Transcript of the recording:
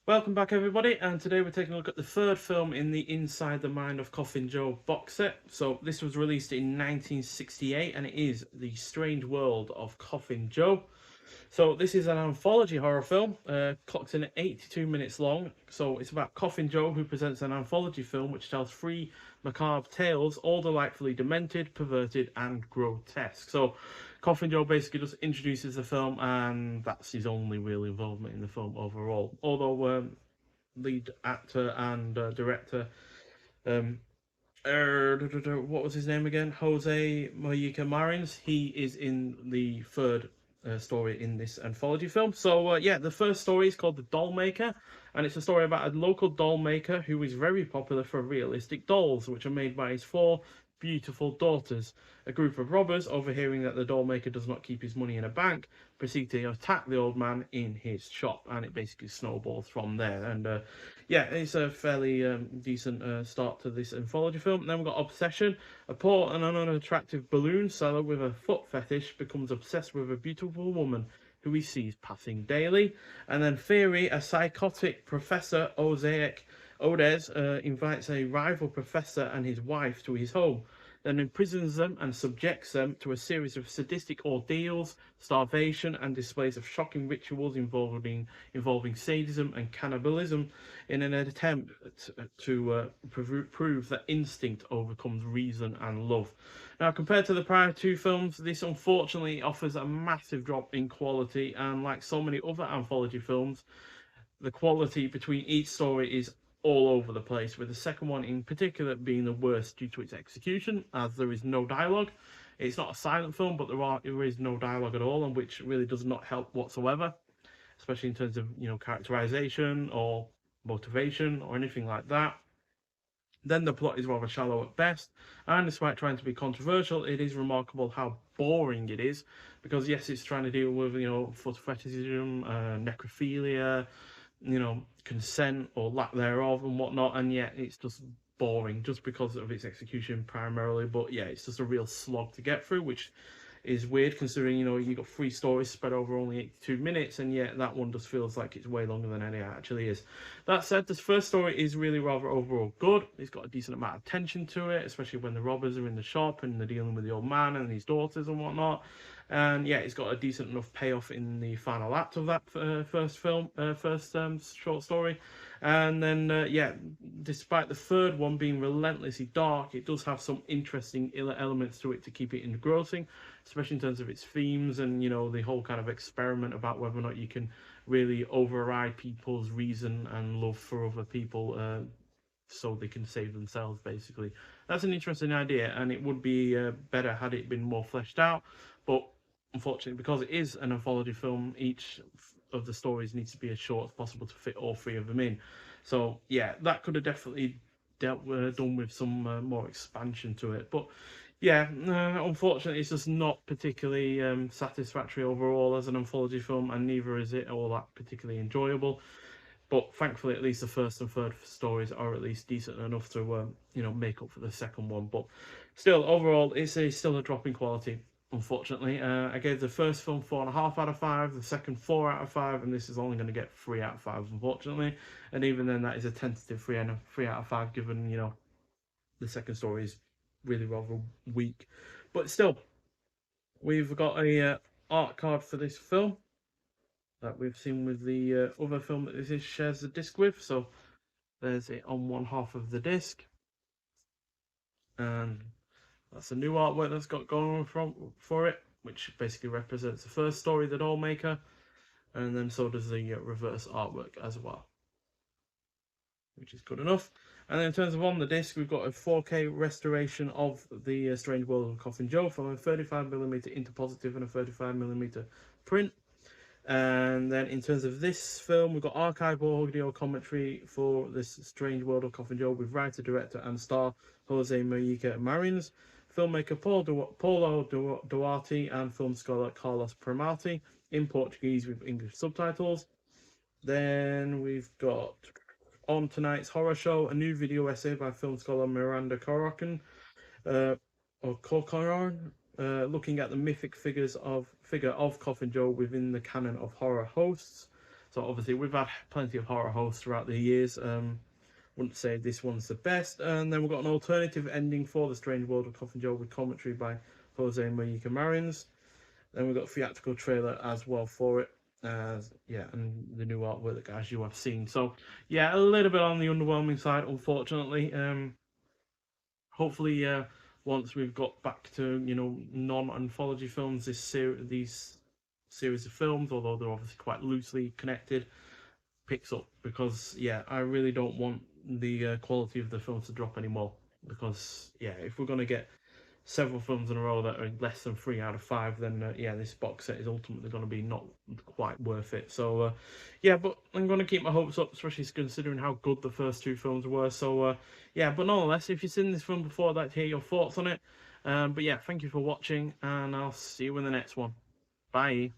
Welcome back, everybody, and today we're taking a look at the third film in the Inside the Mind of Coffin Joe box set. So this was released in 1968, and it is The Strange World of Coffin Joe. So this is an anthology horror film, clocked in at 82 minutes long. So it's about Coffin Joe, who presents an anthology film which tells three macabre tales, all delightfully demented, perverted, and grotesque. So Coffin Joe basically just introduces the film, and that's his only real involvement in the film overall. Although lead actor and director, um, what was his name again? Jose Mojica Marins. He is in the third story in this anthology film. So yeah, the first story is called The Doll Maker, and it's a story about a local doll maker who is very popular for realistic dolls, which are made by his four beautiful daughters. A group of robbers, overhearing that the doll maker does not keep his money in a bank, proceed to attack the old man in his shop, and it basically snowballs from there. And yeah, it's a fairly decent start to this anthology film. And then we've got Obsession. A poor and unattractive balloon seller with a foot fetish becomes obsessed with a beautiful woman who he sees passing daily. And then Theory, a psychotic professor, Odez, invites a rival professor and his wife to his home, then imprisons them and subjects them to a series of sadistic ordeals, starvation, and displays of shocking rituals involving sadism and cannibalism in an attempt to prove that instinct overcomes reason and love. Now, compared to the prior two films, this unfortunately offers a massive drop in quality, and like so many other anthology films, the quality between each story is all over the place, with the second one in particular being the worst due to its execution, as there is no dialogue. It's not a silent film, but there is no dialogue at all, and which really does not help whatsoever, especially in terms of characterization or motivation or anything like that. Then the plot is rather shallow at best, and despite trying to be controversial, it is remarkable how boring it is. Because yes, it's trying to deal with foot fetishism, necrophilia, consent or lack thereof and whatnot, and yet it's just boring just because of its execution primarily. But yeah, it's just a real slog to get through, which is weird considering you got three stories spread over only 82 minutes, and yet that one just feels like it's way longer than it actually is. That said, this first story is really rather overall good. It's got a decent amount of tension to it, especially when the robbers are in the shop and they're dealing with the old man and his daughters and whatnot. And yeah, it's got a decent enough payoff in the final act of that first short story. And then yeah, despite the third one being relentlessly dark, it does have some interesting elements to it to keep it engrossing, especially in terms of its themes and the whole kind of experiment about whether or not you can really override people's reason and love for other people, so they can save themselves. Basically, that's an interesting idea, and it would be better had it been more fleshed out. But unfortunately, because it is an anthology film, each of the stories needs to be as short as possible to fit all three of them in. So yeah, that could have definitely done with some more expansion to it. But yeah, unfortunately, it's just not particularly satisfactory overall as an anthology film, and neither is it all that particularly enjoyable. But thankfully, at least the first and third stories are at least decent enough to make up for the second one. But still, overall, still a drop in quality. Unfortunately, I gave the first film 4.5 out of 5, the second 4 out of 5, and this is only going to get 3 out of 5, unfortunately. And even then, that is a tentative 3 out of 5, given the second story is really rather weak. But still, we've got a art card for this film that we've seen with the other film that this shares the disc with. So there's it on one half of the disc, and that's a new artwork that's got going for it, which basically represents the first story, The Doll Maker, and then so does the reverse artwork as well, which is good enough. And then in terms of on the disc, we've got a 4K restoration of the Strange World of Coffin Joe from a 35mm into positive and a 35mm print. And then in terms of this film, we've got archival audio commentary for this Strange World of Coffin Joe with writer, director, and star Jose Mojica Marins, filmmaker Paulo Duarte, and film scholar Carlos Primati in Portuguese with English subtitles. Then we've got on tonight's horror show a new video essay by film scholar Miranda Corcoran, looking at the mythic figure of Coffin Joe within the canon of horror hosts. So obviously we've had plenty of horror hosts throughout the years. Wouldn't say this one's the best. And then we've got an alternative ending for The Strange World of Coffin Joe with commentary by Jose Mujica Marins. Then we've got a theatrical trailer as well for it. Yeah, and the new artwork that guys you have seen. So yeah, a little bit on the underwhelming side, unfortunately. Hopefully, once we've got back to non-anthology films, these series of films, although they're obviously quite loosely connected, picks up, because yeah, I really don't want the quality of the films to drop anymore, because yeah, if we're gonna get several films in a row that are less than 3 out of 5, then yeah, this box set is ultimately going to be not quite worth it. So yeah, but I'm going to keep my hopes up, especially considering how good the first 2 films were. So yeah, but nonetheless, if you've seen this film before, I'd like to hear your thoughts on it. But yeah, thank you for watching, and I'll see you in the next one. Bye.